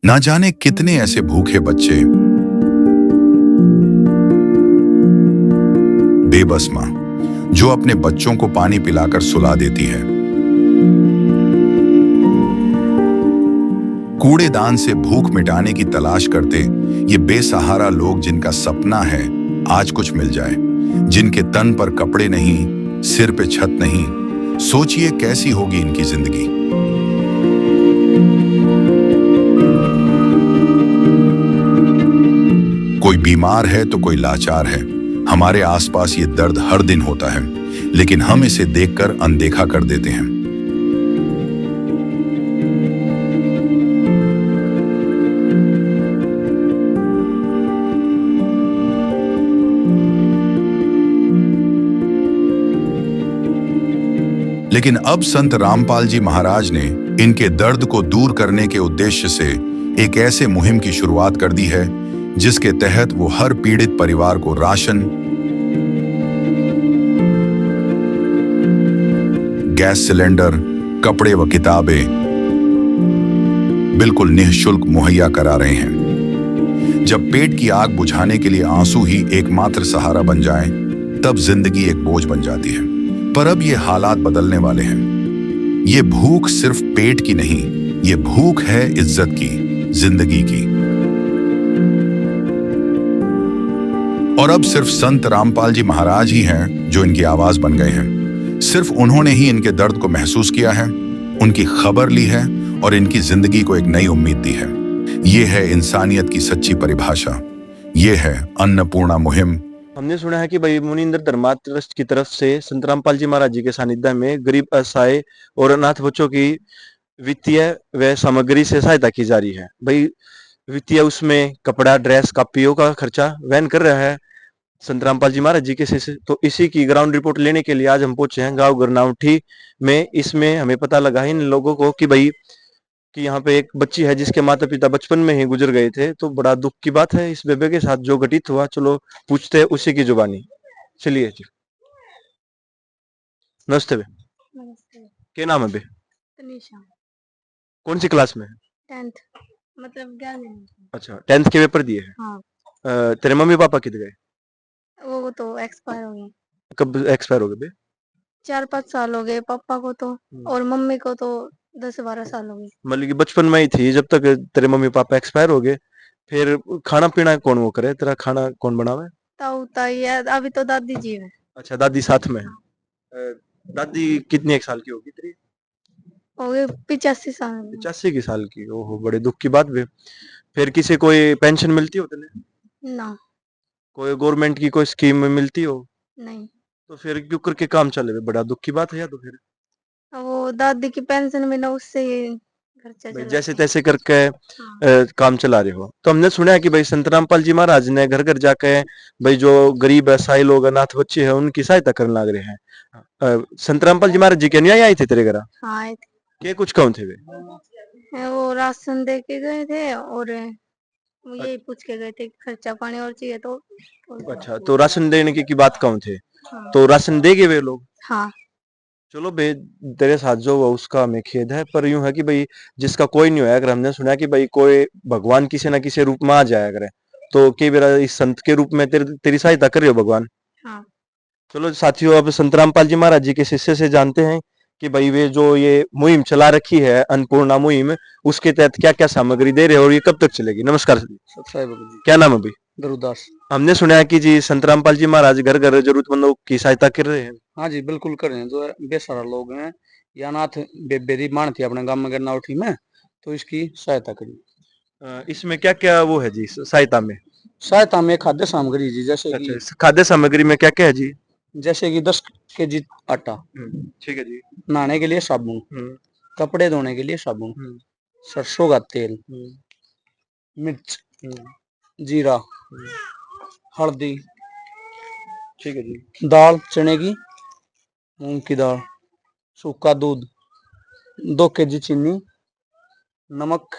ना जाने कितने ऐसे भूखे बच्चे, बेबस माँ जो अपने बच्चों को पानी पिलाकर सुला देती है, कूड़ेदान से भूख मिटाने की तलाश करते ये बेसहारा लोग जिनका सपना है आज कुछ मिल जाए, जिनके तन पर कपड़े नहीं, सिर पे छत नहीं। सोचिए कैसी होगी इनकी जिंदगी। कोई बीमार है तो कोई लाचार है। हमारे आसपास ये दर्द हर दिन होता है, लेकिन हम इसे देखकर अनदेखा कर देते हैं। लेकिन अब संत रामपाल जी महाराज ने इनके दर्द को दूर करने के उद्देश्य से एक ऐसे मुहिम की शुरुआत कर दी है जिसके तहत वो हर पीड़ित परिवार को राशन, गैस सिलेंडर, कपड़े व किताबें बिल्कुल निःशुल्क मुहैया करा रहे हैं। जब पेट की आग बुझाने के लिए आंसू ही एकमात्र सहारा बन जाएं, तब जिंदगी एक बोझ बन जाती है। पर अब ये हालात बदलने वाले हैं। ये भूख सिर्फ पेट की नहीं, ये भूख है इज्जत की, जिंदगी की। और अब सिर्फ संत रामपाल जी महाराज ही हैं जो इनकी आवाज बन गए हैं। सिर्फ उन्होंने ही इनके दर्द को महसूस किया है, उनकी खबर ली है और इनकी जिंदगी को एक नई उम्मीद दी है। ये है इंसानियत की सच्ची परिभाषा। ये है अन्नपूर्णा मुहिम। हमने सुना है कि भाई मुनिंदर धर्मार्थ ट्रस्ट की तरफ से संत रामपाल जी महाराज जी के सानिध्य में गरीब, असहाय और अनाथ बच्चों की वित्तीय व सामग्री से सहायता की जा रही है। भाई वित्तीय उसमें कपड़ा, ड्रेस, कापियों का खर्चा वहन कर रहा है संत रामपाल जी महाराज जी के शिष्य। तो इसी की ग्राउंड रिपोर्ट लेने के लिए आज हम पहुंचे हैं गांव गरनावठी में। इसमें हमें पता लगा है इन लोगों को कि भाई कि यहाँ पे एक बच्ची है जिसके माता पिता बचपन में ही गुजर गए थे। तो बड़ा दुख की बात है इस बेबे के साथ जो घटित हुआ। चलो पूछते हैं उसी की जुबानी। चलिए जी। नमस्ते बे। नमस्ते। क्या नाम है बे? तनीषा। कौन सी क्लास में है? 10th मतलब 11वीं में। अच्छा, 10th के पेपर दिए हैं। हाँ, तेरे मम्मी पापा किधर गए? वो तो एक्सपायर हो गए। कब एक्सपायर हो गए बे? 4-5 साल हो गए पापा को तो, और मम्मी को तो 10-12 साल हो गए। मतलब कि बचपन में ही थी जब तक तेरे मम्मी पापा एक्सपायर हो गए। फिर खाना पीना कौन वो करे? तेरा खाना कौन बनावे? ताऊ ताई है, अभी तो दादी जी है। अच्छा, दादी साथ में है। दादी कितनी एक साल की होगी तेरी? हो गए 85 साल में। 85 की साल की? ओहो, बड़े दुख की बात बे। फिर किसी कोई पेंशन मिलती हो तेने? ना, कोई गवर्नमेंट की कोई स्कीम में मिलती हो? नहीं। तो फिर क्यों करके काम चले बे? बड़ा दुख की बात है यार। तो फिर वो दादी की पेंशन में ना, उससे ही खर्चा भाई चलाते जैसे हैं। तैसे करके हाँ। काम चला रहे हो। तो हमने सुना है कि भाई संत रामपाल जी महाराज ने घर घर जाके भाई जो गरीब असहाय लोग, अनाथ बच्चे हैं, उनकी सहायता करने लग रहे हैं। संत रामपाल जी महाराज जी के न्याय आए थे तेरे घर? हाँ, आए के कुछ कौन थे वे? थे। वो राशन दे के गए थे, और वो यही पूछ के गए थे कि खर्चा पानी और चाहिए तो। अच्छा, तो राशन देने की बात कौन थे? हाँ। तो राशन देंगे वे लोग? हाँ। चलो बे, तेरे साथ जो हुआ उसका हमें खेद है। पर यूं है कि भाई जिसका कोई नहीं होया, अगर हमने सुना है कि भाई कोई भगवान किसी ना किसी रूप में आ जाया करे, तो कई बार इस संत के रूप में तेरी सहायता कर रहे हो भगवान। हाँ। चलो साथियों, अब संत रामपाल जी महाराज जी के शिष्य से जानते हैं कि भाई वे जो ये मुहिम चला रखी है, अन्नपूर्णा मुहिम, उसके तहत क्या क्या सामग्री दे रहे हो और ये कब तक चलेगी? नमस्कार जी। सत्साई बाबू जी। क्या नाम है भाई? गुरुदास। हमने सुना है कि जी संत रामपाल जी महाराज घर घर जरूरतमंदों की सहायता कर रहे हैं। हाँ जी, बिल्कुल कर रहे हैं। जो है बेसहारा लोग हैं या अनाथ बेरी माण थी अपने गांव में गरनावठी में, तो इसकी सहायता करी। इसमें क्या क्या वो है जी सहायता में? सहायता में खाद्य सामग्री जी, जैसे कि अच्छा, खाद्य सामग्री में क्या क्या है जी? 10 केजी आटा, ठीक है जी। नहाने के लिए साबुन, कपड़े धोने के लिए साबुन, सरसों का तेल, मिर्च, जीरा, हल्दी, ठीक है जी। दाल चने की, मूंग की दाल, सूखा दूध, 2 केजी चीनी, नमक,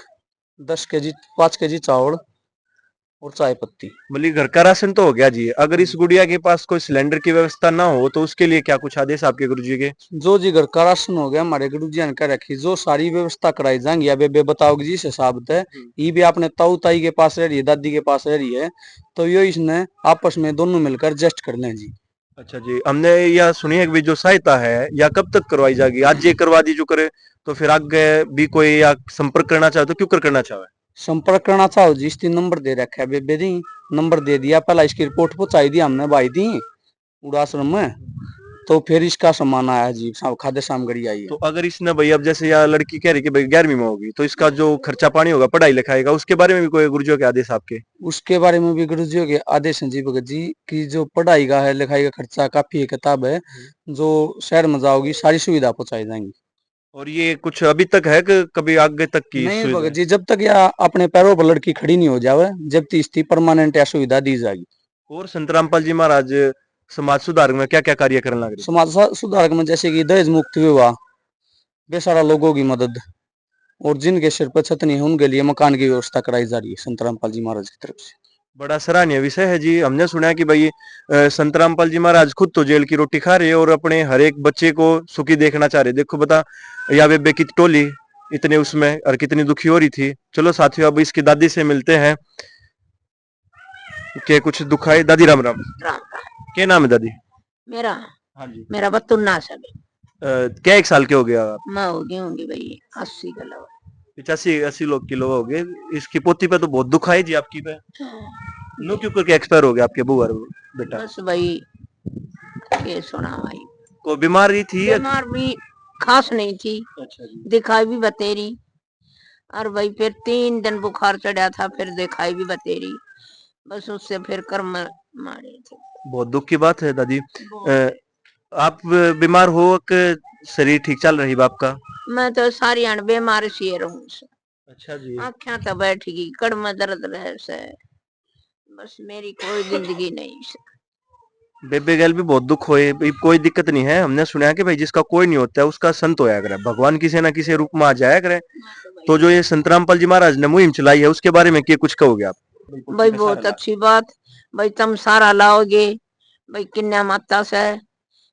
5 केजी चावल, और चाय पत्ती। मतलब घर का राशन तो हो गया जी। अगर इस गुड़िया के पास कोई सिलेंडर की व्यवस्था ना हो तो उसके लिए क्या कुछ आदेश आपके गुरुजी के? जो जी घर का राशन हो गया हमारे गुरु जी ने कह रखी, जो सारी व्यवस्था कराई जाएंगी या बे बताओगे जी इस हिसाब से। ये भी अपने ताऊ ताई के पास रह रही है, दादी के पास रह रही है, तो यो इसने आपस में दोनों मिलकर एडजस्ट कर लें जी। अच्छा जी, हमने यह सुनी है कि जो सहायता है या कब तक करवाई जाएगी? आज ये करवा दी जो करे तो फिर आगे भी कोई या संपर्क करना चाहे तो क्यों करना चाहे? संपर्क करना चाहो जी, इसकी नंबर दे रखा है बेबे दी, नंबर दे दिया। पहला इसकी रिपोर्ट पहुंचाई दी हमने भाई दी उड़ाश्रम में, तो फिर इसका सामान आया जी, खाद्य सामग्री आई है। तो अगर इसने भाई अब जैसे या लड़की कह रही कि भाई 11वीं में होगी तो इसका जो खर्चा पानी होगा पढ़ाई लिखाई का, उसके बारे में भी कोई गुरुजियों के आदेश आपके? उसके बारे में भी गुरुजियों के आदेश हैं जी भगत जी की जो पढ़ाई का है लिखाई का खर्चा काफी है, किताब है, जो शहर में जाओगी सारी सुविधा पहुंचाई जाएंगी। और ये कुछ अभी तक है कि कभी आगे तक की नहीं सुविधा? भगत जी, जब तक या अपने पैरों पर लड़की खड़ी नहीं हो जावे जब तक इसकी परमानेंट या सुविधा दी जाएगी। और संत रामपाल जी महाराज समाज सुधार में क्या क्या कार्य करने लग रहे? समाज सुधार में जैसे कि दहेज मुक्त विवाह, बेसहारा लोगों की मदद, और जिनके सिर पर छत नहीं है उनके लिए मकान की व्यवस्था कराई जा रही है संत रामपाल जी महाराज की तरफ से। बड़ा सराहनीय विषय है जी। हमने सुना है कि भाई संत रामपाल जी महाराज खुद तो जेल की रोटी खा रहे हैं और अपने हर एक बच्चे को सुखी देखना चाह रहे। देखो बता या बेबे की टोली इतने उसमें और कितनी दुखी हो रही थी। चलो साथियों अब इसकी दादी से मिलते हैं के कुछ दुखाई। दादी राम राम। राम क्या नाम है दादी? मेरा हाँ जी। मेरा बतुन्ना सब क्या एक साल के हो गया आप? मैं हो गई होंगी भाई 80 किलो। 85-80 लोग किलो हो गए। इसकी पोती पे तो बहुत दुख आई जी आपकी पे। नो क्यों करके एक्सपायर हो गया आपके बुआ बेटा? बस भाई ये सुना भाई, कोई बीमारी थी? बीमार भी खास नहीं थी, अच्छा जी। दिखाई भी बतेरी, और भाई फिर 3 दिन बुखार चढ़ा था, फिर दिखाई भी बतेरी, बस उससे फिर कर्म मारे थे। बहुत दुख की बात है दादी। आप बीमार हो कि शरीर ठीक चल रही बाप का? मैं तो सारी अण बीमार सी रहूं से। अच्छा जी। आँखें तो बैठ गई, कड़ में दर्द रहे से, बस मेरी कोई जिंदगी नहीं से। बेबे गैल भी बहुत दुख होए, भाई कोई दिक्कत नहीं है। हमने सुना है कि भाई जिसका कोई नहीं होता है उसका संत होया करे, भगवान किसी ना किसी रूप में आ जाया करे। तो जो ये संत रामपाल जी महाराज ने मुहिम चलाई है उसके बारे में क्या कुछ कहोगे आप? भाई बहुत अच्छी बात, भाई तुम सारा लाओगे भाई किन्ना माता से,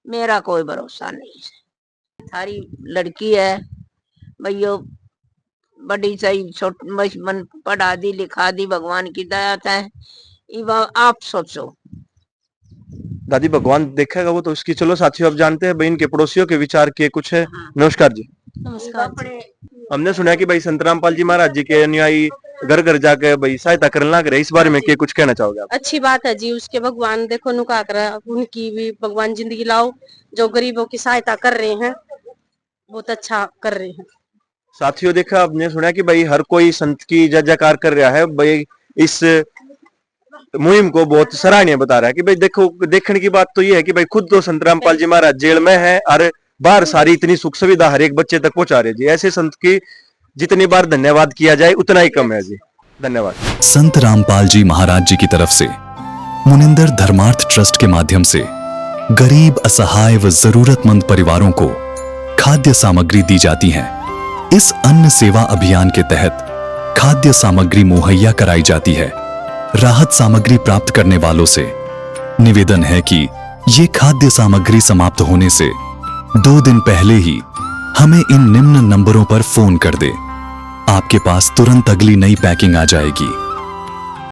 मेरा कोई भरोसा नहीं है। थारी लड़की है भाई, यो बड़ी सही छोट मन पढ़ा दी लिखा दी, भगवान की दया है। आप सोचो दादी भगवान देखेगा वो तो उसकी। चलो साथियों अब जानते हैं भाई इनके पड़ोसियों के विचार के कुछ है। नमस्कार जी। नमस्कार। हमने सुना है कि भाई संत रामपाल जी महाराज जी के अनुयायी घर घर जाकर भाई सहायता करने लग रहे, इस बारे में क्या कुछ कहना चाहोगे आप? अच्छी बात है जी, उसके भगवान देखो नुका कर उनकी भी भगवान जिंदगी लाओ, जो गरीबों की सहायता कर रहे हैं बहुत अच्छा कर रहे हैं। साथियों देखा आपने सुना कि भाई हर कोई संत की जय जयकार कर रहा है, भाई इस मुहिम को बहुत सराहनीय बता रहा है कि भाई देखो देखने की बात तो ये है कि भाई खुद तो संत रामपाल जी महाराज जेल में है और बाहर सारी इतनी सुख सुविधा हर एक बच्चे तक पहुंचा रहे जी। ऐसे संत की जितनी बार धन्यवाद किया जाए उतना ही कम है जी। धन्यवाद। संत रामपाल जी महाराज जी की तरफ से मुनिंदर धर्मार्थ ट्रस्ट के माध्यम से गरीब असहाय व जरूरतमंद परिवारों को खाद्य सामग्री दी जाती है। इस अन्न सेवा अभियान के तहत खाद्य सामग्री मुहैया कराई जाती है। राहत सामग्री प्राप्त करने वालों से निवेदन है कि ये खाद्य सामग्री समाप्त होने से 2 दिन पहले ही हमें इन निम्न नंबरों पर फोन कर दे। आपके पास तुरंत अगली नई पैकिंग आ जाएगी।